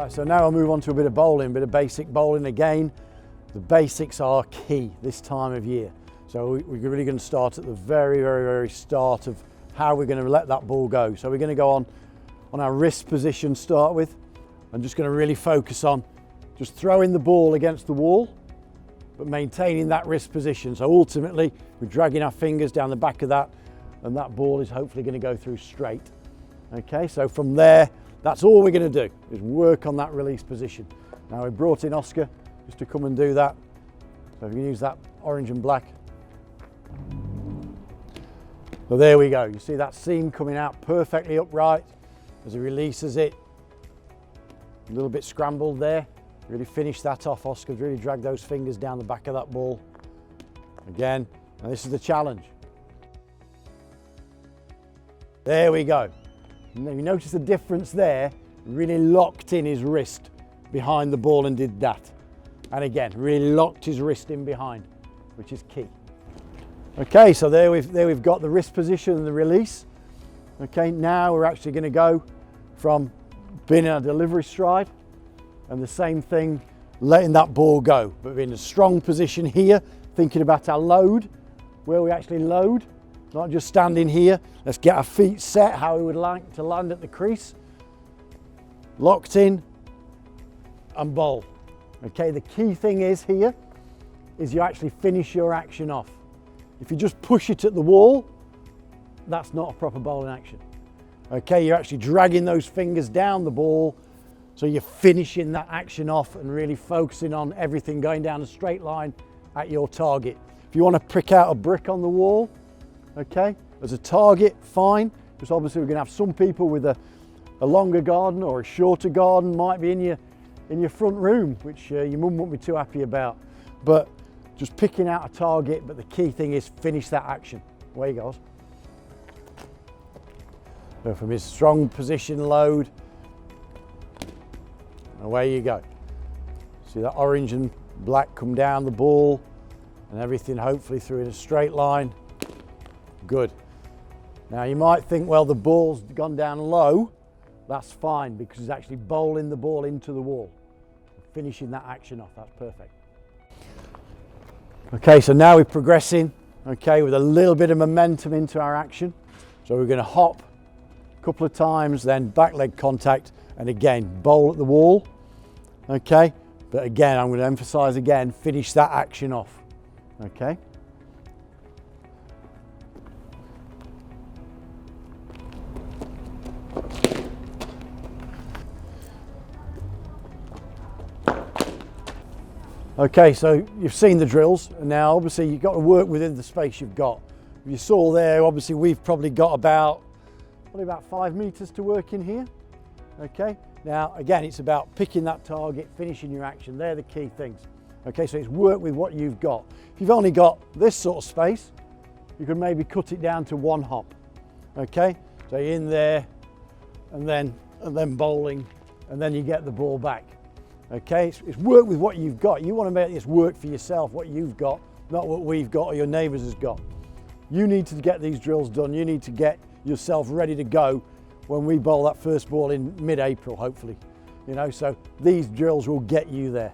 Right, so now I'll move on to a bit of bowling, a bit of basic bowling again. The basics are key this time of year. So we're really going to start at the very start of how we're going to let that ball go. So we're going to go on our wrist position to start with. I'm just going to really focus on just throwing the ball against the wall, but maintaining that wrist position. So ultimately, we're dragging our fingers down the back of that, and that ball is hopefully going to go through straight. Okay, so from there, that's all we're going to do, is work on that release position. Now we brought in Oscar just to come and do that. So if you can use that orange and black. So there we go. You see that seam coming out perfectly upright as he releases it. A little bit scrambled there. Really finish that off, Oscar. Really drag those fingers down the back of that ball. Again, and this is the challenge. There we go. And then you notice the difference there, really locked in his wrist behind the ball and did that. And again, really locked his wrist in behind, which is key. Okay, so there we've got the wrist position and the release. Okay, now we're actually going to go from being in a delivery stride and the same thing, letting that ball go, but in a strong position here, thinking about our load, where we actually load, not just standing here. Let's get our feet set how we would like to land at the crease. Locked in and bowl. Okay, the key thing is here is you actually finish your action off. If you just push it at the wall, that's not a proper bowling action. Okay, you're actually dragging those fingers down the ball, so you're finishing that action off and really focusing on everything going down a straight line at your target. If you want to prick out a brick on the wall, okay, as a target, fine, because obviously we're going to have some people with a longer garden or a shorter garden, might be in your front room, which your mum won't be too happy about. But just picking out a target, but the key thing is finish that action. Away he goes. So from his strong position load, away you go. See that orange and black come down the ball and everything hopefully through in a straight line. Good. Now you might think, well, the ball's gone down low. That's fine because he's actually bowling the ball into the wall. Finishing that action off, that's perfect. Okay, so now we're progressing, okay, with a little bit of momentum into our action. So we're going to hop a couple of times, then back leg contact, and again, bowl at the wall, okay? But again, I'm going to emphasize again, finish that action off, okay? Okay, so you've seen the drills, and now obviously you've got to work within the space you've got. You saw there, obviously we've probably got probably about 5 meters to work in here. Okay, now again, it's about picking that target, finishing your action. They're the key things. Okay, so it's work with what you've got. If you've only got this sort of space, you can maybe cut it down to one hop. Okay, so you're in there, and then bowling, and then you get the ball back. Okay, it's work with what you've got. You want to make this work for yourself, what you've got, not what we've got or your neighbours has got. You need to get these drills done. You need to get yourself ready to go when we bowl that first ball in mid-April, hopefully. You know, so these drills will get you there.